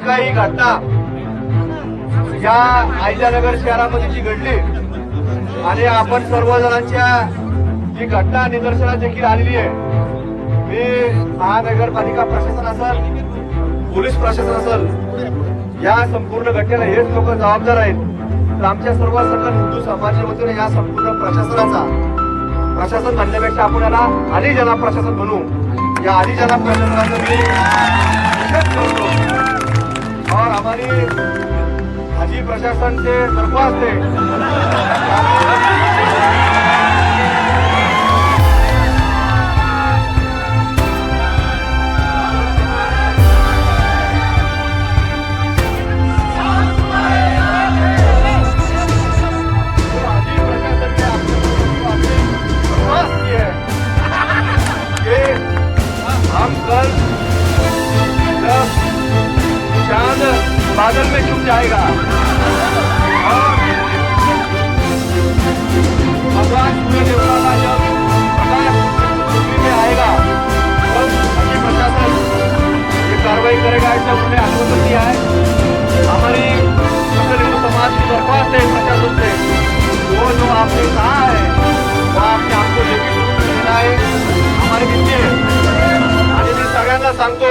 काही घटना या अहिल्यानगर शहरामध्ये जी घडली आणि आपण सर्वजणांच्या जी घटना निदर्शनास देखील आलेली आहे, मी महानगरपालिका प्रशासन असेल, पोलीस प्रशासन असेल, या संपूर्ण घटनेला हेच लोक जबाबदार आहेत. तर आमच्या सर्व सकल हिंदू समाजाच्या वतीने या संपूर्ण प्रशासन म्हणण्यापेक्षा आपण याला आली जना प्रशासन म्हणू. या आली जना प्रशासनाचं मी निषेध करतो और हमारी हाजी प्रशासन से दरख्वास्त है हम कल जब चांद बादल में छुप जाएगा और भगवान सूर्य देवता का जब प्रकाश पृथ्वी में आएगा तब हमारी प्रशासन ये कार्रवाई करेगा, ऐसा उन्होंने आश्वासन दिया है. हमारी सकल हिंदू समाज की दरख्वास्त है प्रशासन से, वो जो आपने कहा है वो आपने हमको लेखित रूप में देना है. हमारे विनंती है आणि मी सगळ्यांना सांगतो